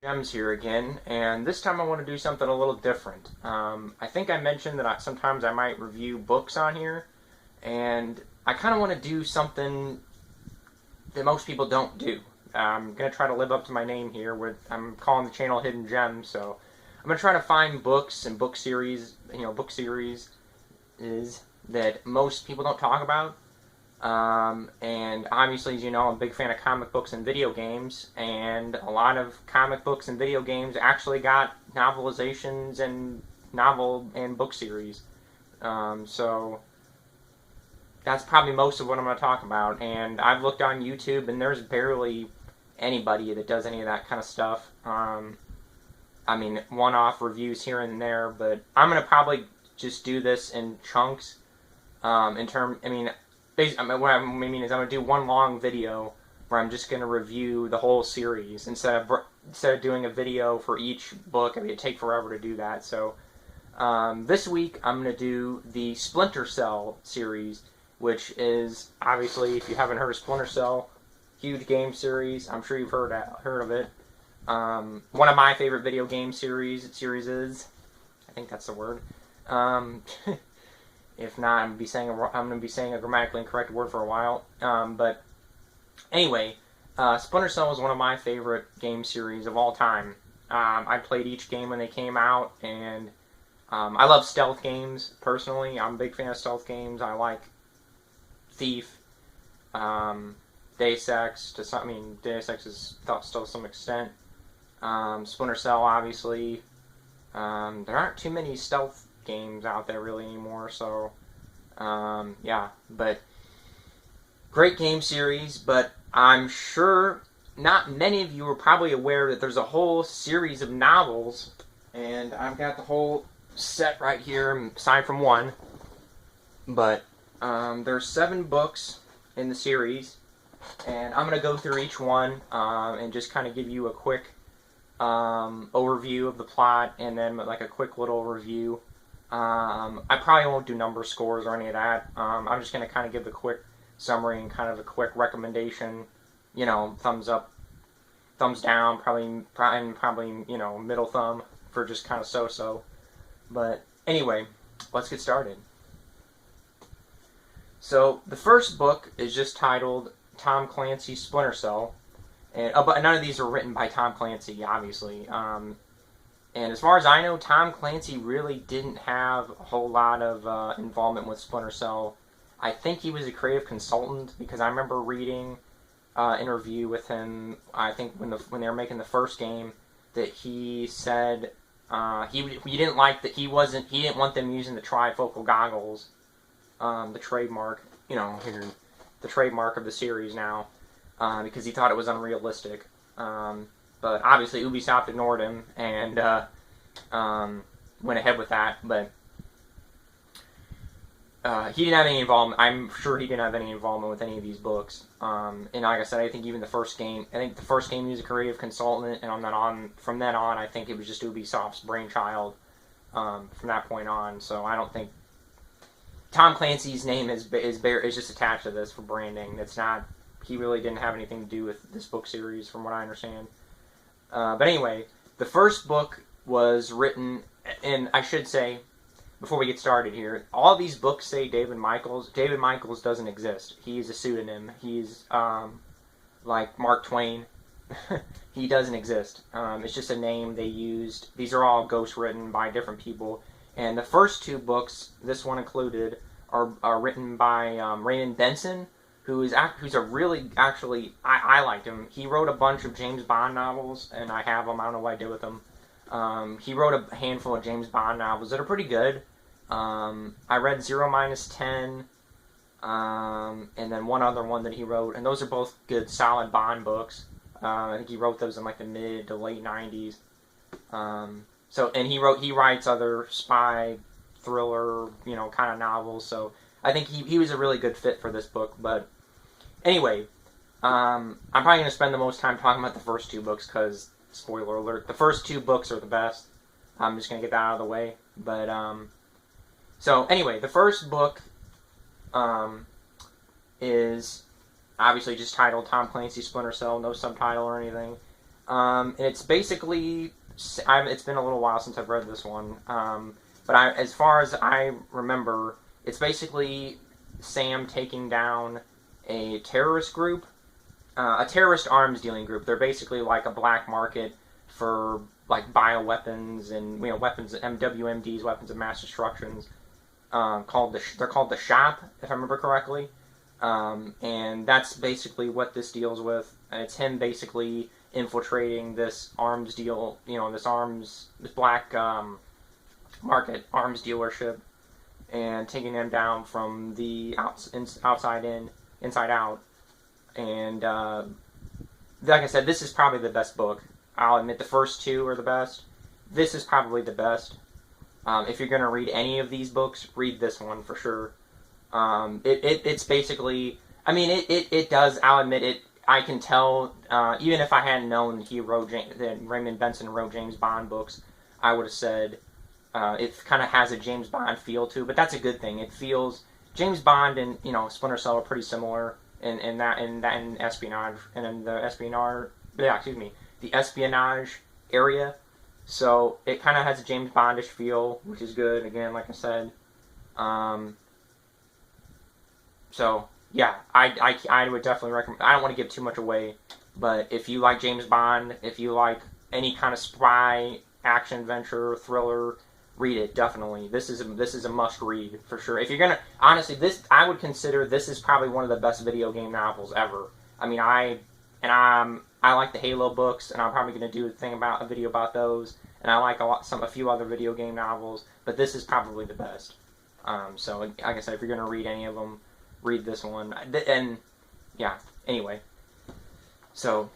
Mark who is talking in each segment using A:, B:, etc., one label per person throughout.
A: Gems here again, and this time I want to do something a little different. I think I mentioned that sometimes I might review books on here, and I kind of want to do something that most people don't do. I'm going to try to live up to my name here. I'm calling the channel Hidden Gems, so I'm going to try to find books and book series is that most people don't talk about. And obviously, as you know, I'm a big fan of comic books and video games, and a lot of comic books and video games actually got novelizations and novel and book series. So that's probably most of what I'm going to talk about. And I've looked on YouTube, and there's barely anybody that does any of that kind of stuff. I mean, one-off reviews here and there, but I'm going to probably just do this in chunks. Basically, what I mean is I'm going to do one long video where I'm just going to review the whole series instead of doing a video for each book. I mean, it'd take forever to do that. So this week I'm going to do the Splinter Cell series, which is obviously, if you haven't heard of Splinter Cell, huge game series. I'm sure you've heard of it. One of my favorite video game series is, I think that's the word. If not, I'm going to be saying a grammatically incorrect word for a while. But anyway, Splinter Cell was one of my favorite game series of all time. I played each game when they came out, and I love stealth games personally. I'm a big fan of stealth games. I like Thief, Deus Ex. Deus Ex is still to some extent. Splinter Cell, obviously. There aren't too many stealth games out there really anymore, so yeah, but great game series. But I'm sure not many of you are probably aware that there's a whole series of novels, and I've got the whole set right here aside from one, but there's 7 books in the series, and I'm going to go through each one and just kind of give you a quick overview of the plot, and then like a quick little review. I probably won't do number scores or any of that. I'm just going to kind of give a quick summary and kind of a quick recommendation. You know, thumbs up, thumbs down, probably middle thumb for just kind of so-so. But anyway, let's get started. So the first book is just titled Tom Clancy's Splinter Cell, and but none of these are written by Tom Clancy, obviously. And as far as I know, Tom Clancy really didn't have a whole lot of involvement with Splinter Cell. I think he was a creative consultant, because I remember reading an interview with him, I think when they were making the first game, that he said he didn't like that he didn't want them using the trifocal goggles, the trademark, the trademark of the series now, because he thought it was unrealistic. But obviously Ubisoft ignored him and went ahead with that. But he didn't have any involvement. I'm sure he didn't have any involvement with any of these books. And like I said, I think even the first game, he was a creative consultant, and from then on, I think it was just Ubisoft's brainchild from that point on. So I don't think Tom Clancy's name is just attached to this for branding. It's not. He really didn't have anything to do with this book series, from what I understand. But anyway, the first book was written, and I should say, before we get started here, all these books say David Michaels. David Michaels doesn't exist. He's a pseudonym. He's like Mark Twain. He doesn't exist. It's just a name they used. These are all ghost written by different people. And the first 2 books, this one included, are written by Raymond Benson, who's a really, actually, I liked him. He wrote a bunch of James Bond novels, and I have them. I don't know what I did with them. He wrote a handful of James Bond novels that are pretty good. I read 0-10, and then one other one that he wrote, and those are both good, solid Bond books. I think he wrote those in like the mid to late 90s. And he writes other spy, thriller, kind of novels, so I think he was a really good fit for this book. But anyway, I'm probably going to spend the most time talking about the first 2 books, because, spoiler alert, the first 2 books are the best. I'm just going to get that out of the way. But, so anyway, the first book is obviously just titled Tom Clancy's Splinter Cell, no subtitle or anything. And it's basically, it's been a little while since I've read this one, but as far as I remember, it's basically Sam taking down a terrorist group, a terrorist arms dealing group. They're basically like a black market for like bioweapons and weapons, WMDs, weapons of mass destructions. They're called the Shop, if I remember correctly, and that's basically what this deals with. And it's him basically infiltrating this arms deal, this black market arms dealership, and taking them down from the inside out. And like I said, this is probably the best book. I'll admit the first two are the best. This is probably the best. If you're going to read any of these books, read this one for sure. It's basically, I mean, it does, I'll admit it, I can tell, even if I hadn't known that Raymond Benson wrote James Bond books, I would have said it kind of has a James Bond feel to it, but that's a good thing. It feels, James Bond and, Splinter Cell are pretty similar in espionage, and in the espionage area. So it kind of has a James Bondish feel, which is good. Again, like I said, so yeah, I would definitely recommend. I don't want to give too much away, but if you like James Bond, if you like any kind of spy action adventure thriller, read it definitely. This is a must read for sure. If you're gonna, honestly, I would consider this is probably one of the best video game novels ever. I mean, I like the Halo books, and I'm probably going to do a video about those. And I like a few other video game novels, but this is probably the best. So, like I said, if you're going to read any of them, read this one. And yeah, anyway. So,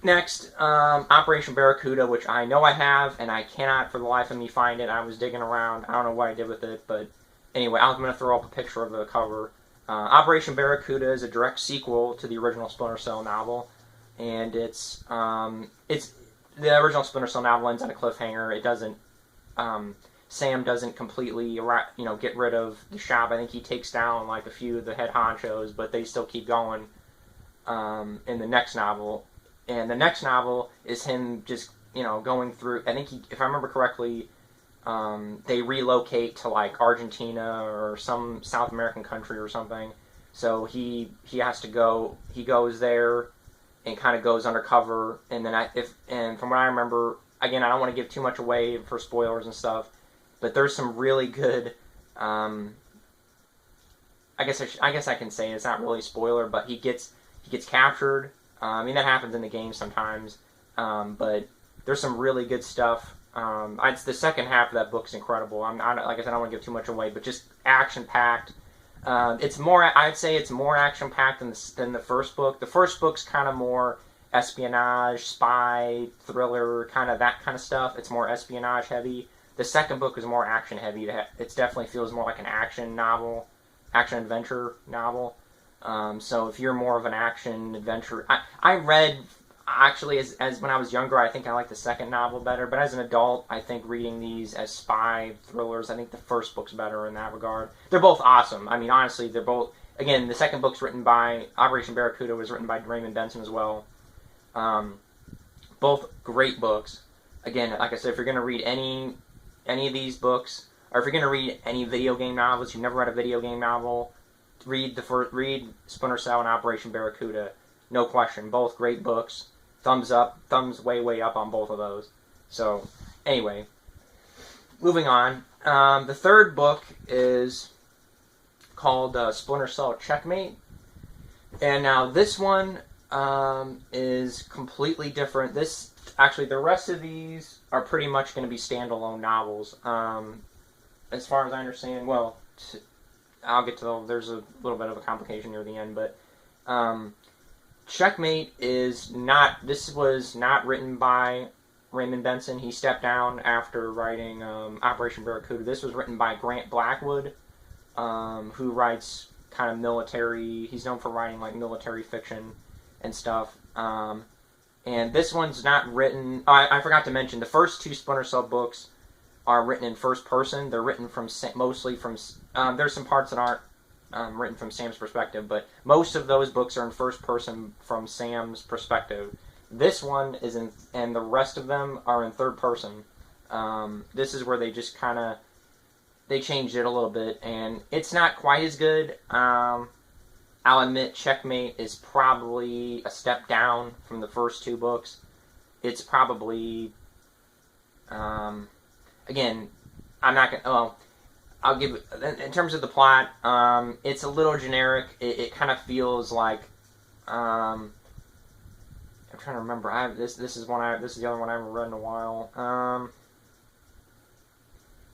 A: next, Operation Barracuda, which I know I have, and I cannot for the life of me find it. I was digging around. I don't know what I did with it, but anyway, I'm going to throw up a picture of the cover. Operation Barracuda is a direct sequel to the original Splinter Cell novel. And it's the original Splinter Cell novel ends on a cliffhanger. It doesn't, Sam doesn't completely, get rid of the Shop. I think he takes down like a few of the head honchos, but they still keep going in the next novel. And the next novel is him just, going through. I think if I remember correctly, they relocate to like Argentina or some South American country or something. So he has to go. He goes there and kind of goes undercover, and then from what I remember, again, I don't want to give too much away for spoilers and stuff, but there's some really good. I guess I can say it's not really a spoiler, but he gets captured. I mean, that happens in the game sometimes, but there's some really good stuff. It's the second half of that book's incredible. Like I said, I don't want to give too much away, but just action packed. It's more. I'd say it's more action packed than the first book. The first book's kind of more espionage, spy, thriller, kind of that kind of stuff. It's more espionage heavy. The second book is more action heavy. It definitely feels more like an action adventure novel. So if you're more of an action adventure, I read. Actually, as when I was younger, I think I liked the second novel better. But as an adult, I think reading these as spy thrillers, I think the first book's better in that regard. They're both awesome. I mean, honestly, they're both. Again, the second book's written by Operation Barracuda was written by Raymond Benson as well. Both great books. Again, like I said, if you're going to read any of these books, or if you're going to read any video game novels, you've never read a video game novel, read Splinter Cell and Operation Barracuda. No question, both great books. Thumbs up, thumbs way up on both of those. So, anyway, moving on. The third book is called Splinter Cell Checkmate. And now this one is completely different. The rest of these are pretty much going to be standalone novels. As far as I understand, well, I'll get to there's a little bit of a complication near the end, but Checkmate is not. This was not written by Raymond Benson. He stepped down after writing Operation Barracuda. This was written by Grant Blackwood, who writes kind of military. He's known for writing like military fiction and stuff. And this one's not written. I forgot to mention the first two Splinter Cell books are written in first person. They're written mostly from. There's some parts that aren't written from Sam's perspective, but most of those books are in first person from Sam's perspective. This one is in, and the rest of them are in third person. This is where they just kind of they changed it a little bit, and it's not quite as good. I'll admit, Checkmate is probably a step down from the first two books. It's probably, again, I'm not gonna. Oh, I'll give in terms of the plot. It's a little generic. It kind of feels like. I'm trying to remember. This is the other one I haven't read in a while.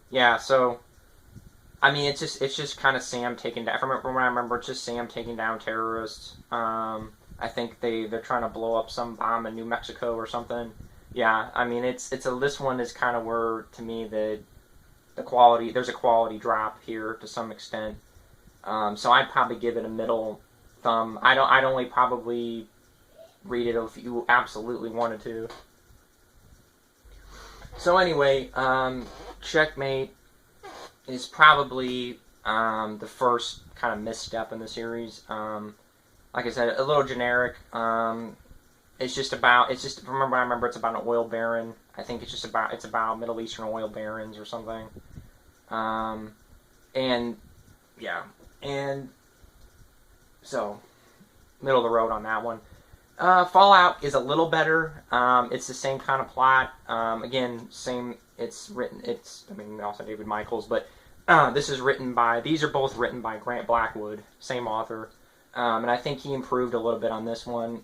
A: Yeah, so I mean, it's just kind of Sam taking down. From what I remember, it's just Sam taking down terrorists. I think they're trying to blow up some bomb in New Mexico or something. Yeah, I mean, this one is kind of where, to me, the quality, there's a quality drop here to some extent. So I'd probably give it a middle thumb. I'd only probably read it if you absolutely wanted to. So anyway, Checkmate is probably the first kind of misstep in the series. Like I said, a little generic. It's just from what I remember, it's about an oil baron. I think it's about Middle Eastern oil barons or something. And yeah, and so middle of the road on that one. Fallout is a little better. It's the same kind of plot. Again, same. Also David Michaels, but these are both written by Grant Blackwood, same author. And I think he improved a little bit on this one.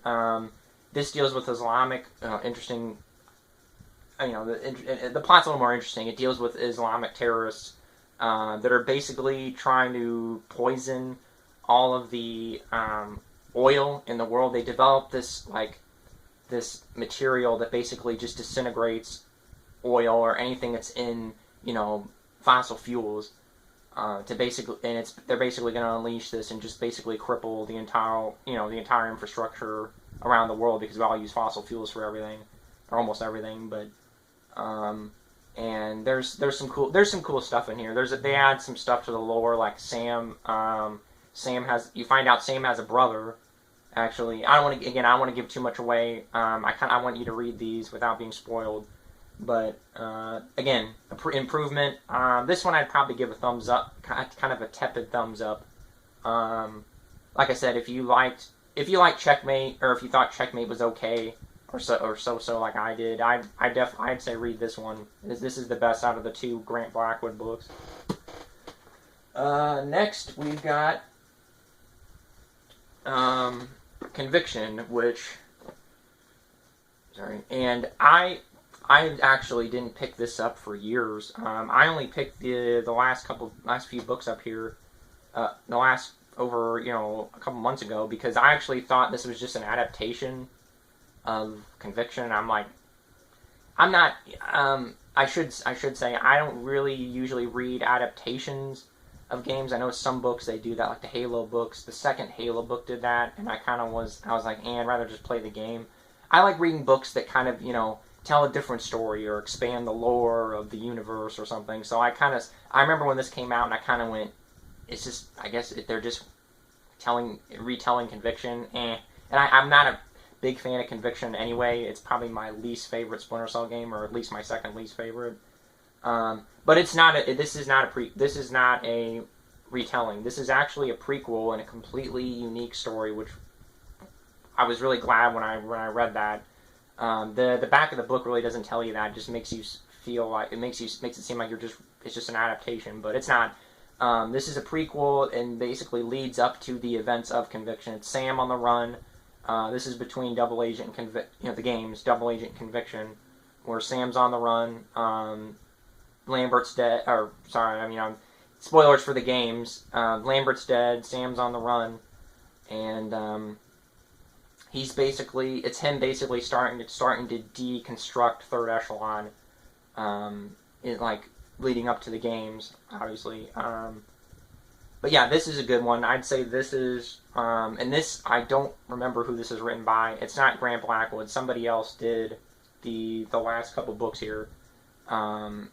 A: This deals with Islamic, interesting. The plot's a little more interesting. It deals with Islamic terrorists that are basically trying to poison all of the oil in the world. They developed this material that basically just disintegrates oil or anything that's in fossil fuels. They're basically going to unleash this and just basically cripple the entire infrastructure around the world, because we all use fossil fuels for everything, or almost everything. But and there's some cool stuff in here. They add some stuff to the lore, like Sam. You find out Sam has a brother. Actually, I don't want to give too much away. I want you to read these without being spoiled. But again, improvement. This one I'd probably give a thumbs up, kind of a tepid thumbs up. Like I said, if you liked Checkmate, or if you thought Checkmate was okay, or so like I did, I'd say read this one. This is the best out of the two Grant Blackwood books. Next we've got Conviction, and I actually didn't pick this up for years. I only picked the last few books up here, a couple months ago, because I actually thought this was just an adaptation of Conviction. I'm not. I should say I don't really usually read adaptations of games. I know some books they do that, like the Halo books. The second Halo book did that, and I was like, I'd rather just play the game. I like reading books that kind of tell a different story or expand the lore of the universe or something. So I remember when this came out, and I kind of went, it's just, I guess they're just retelling Conviction, And I'm not a big fan of Conviction anyway. It's probably my least favorite Splinter Cell game, or at least my second least favorite. But this is not a retelling. This is actually a prequel and a completely unique story, which I was really glad when I read that. The back of the book really doesn't tell you that. It just makes you feel like makes it seem like it's just an adaptation, but it's not. This is a prequel and basically leads up to the events of Conviction. It's Sam on the run. This is between Double Agent and the games Double Agent and Conviction, where Sam's on the run. Lambert's dead. Spoilers for the games. Lambert's dead. Sam's on the run, and it's him basically starting to deconstruct Third Echelon, leading up to the games, obviously. But yeah, this is a good one. I'd say this is, and this, I don't remember who this is written by. It's not Grant Blackwood. Somebody else did the last couple books here. I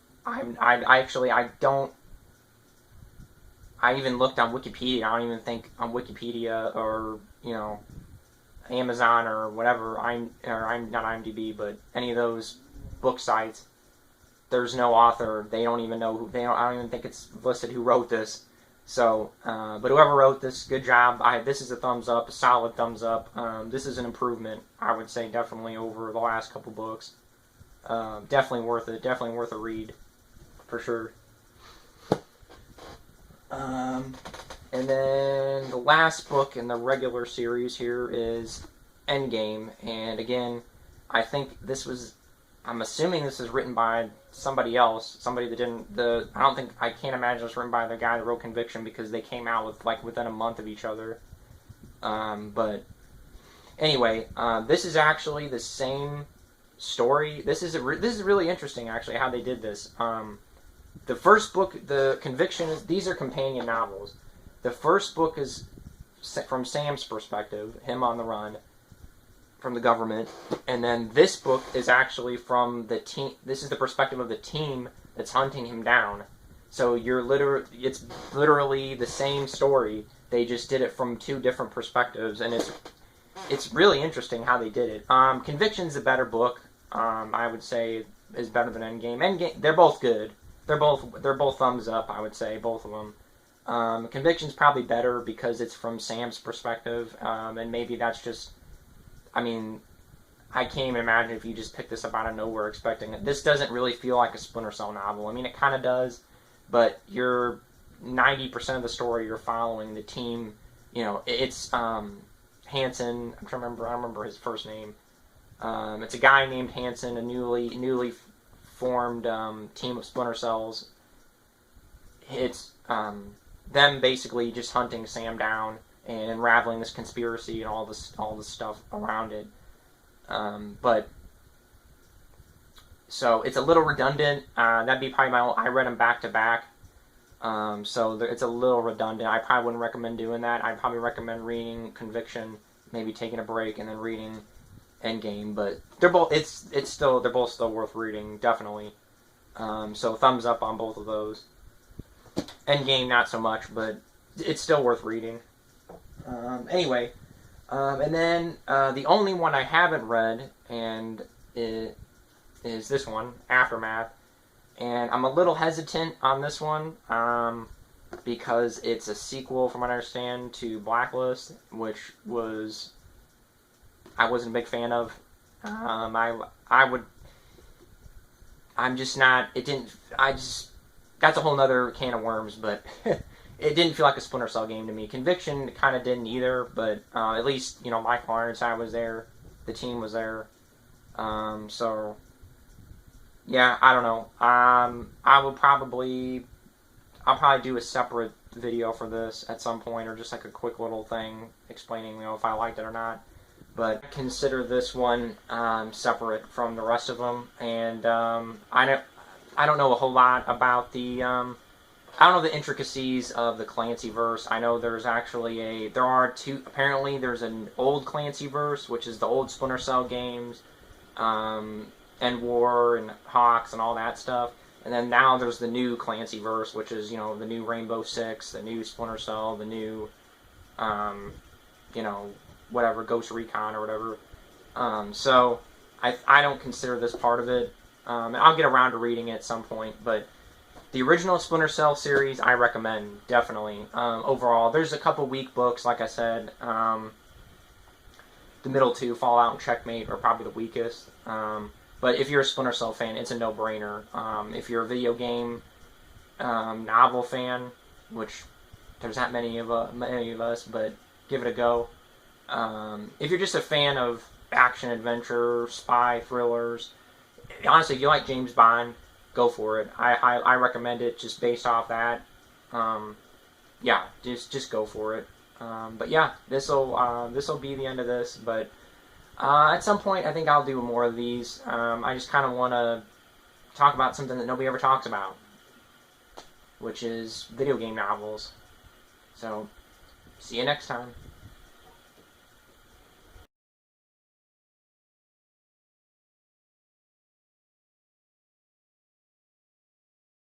A: even looked on Wikipedia. I don't even think on Wikipedia or Amazon or whatever, I'm not IMDb, but any of those book sites, there's no author. They don't even know I don't even think it's listed who wrote this. So, but whoever wrote this, good job. This is a thumbs up, a solid thumbs up. This is an improvement, I would say, definitely over the last couple books. Definitely worth it. Definitely worth a read, for sure. And then the last book in the regular series here is Endgame. And again, I think I'm assuming this is written by somebody else. Somebody that I can't imagine it's written by the guy that wrote Conviction, because they came out within a month of each other. But anyway, this is actually the same story. This is really interesting, actually, how they did this. The first book, the Conviction, these are companion novels. The first book is from Sam's perspective, him on the run from the government, and then this book is actually from the team. This is the perspective of the team that's hunting him down. So it's literally the same story. They just did it from two different perspectives, and it's really interesting how they did it. Conviction's a better book. I would say is better than Endgame. Endgame, they're both good. They're both thumbs up, I would say, both of them. Conviction's probably better because it's from Sam's perspective, and maybe that's just, I mean, I can't even imagine if you just picked this up out of nowhere expecting it. This doesn't really feel like a Splinter Cell novel. I mean, it kind of does, but you're 90% of the story you're following the team. You know, it's Hanson. I don't remember his first name. It's a guy named Hanson, a newly formed team of Splinter Cells. It's them basically just hunting Sam down and unraveling this conspiracy and all this stuff around it. But so it's a little redundant. That'd be probably I read them back to back. So it's a little redundant. I probably wouldn't recommend doing that. I'd probably recommend reading Conviction, maybe taking a break, and then reading Endgame. But they're both still worth reading, definitely. So thumbs up on both of those. Endgame not so much, but it's still worth reading. Anyway, and then the only one I haven't read and is this one, Aftermath. And I'm a little hesitant on this one because it's a sequel, from what I understand, to Blacklist, which I wasn't a big fan of. That's a whole nother can of worms, but it didn't feel like a Splinter Cell game to me. Conviction kind of didn't either, but at least, Michael Ironside was there, the team was there, so yeah, I don't know. I'll probably do a separate video for this at some point, or just like a quick little thing explaining, if I liked it or not. But consider this one separate from the rest of them, and I don't know a whole lot about the I don't know the intricacies of the Clancyverse. I know there's actually apparently there's an old Clancyverse, which is the old Splinter Cell games, End War and Hawks and all that stuff. And then now there's the new Clancyverse, which is, the new Rainbow Six, the new Splinter Cell, the new, whatever, Ghost Recon or whatever. So I don't consider this part of it. And I'll get around to reading it at some point, but the original Splinter Cell series I recommend, definitely. Overall, there's a couple weak books, like I said. The middle two, Fallout and Checkmate, are probably the weakest. But if you're a Splinter Cell fan, it's a no-brainer. If you're a video game novel fan, which there's not many of us, but give it a go. If you're just a fan of action, adventure, spy, thrillers, honestly, if you like James Bond, go for it. I recommend it just based off that. Yeah, just go for it. But yeah, this'll be the end of this. But at some point, I think I'll do more of these. I just kind of want to talk about something that nobody ever talks about, which is video game novels. So, see you next time.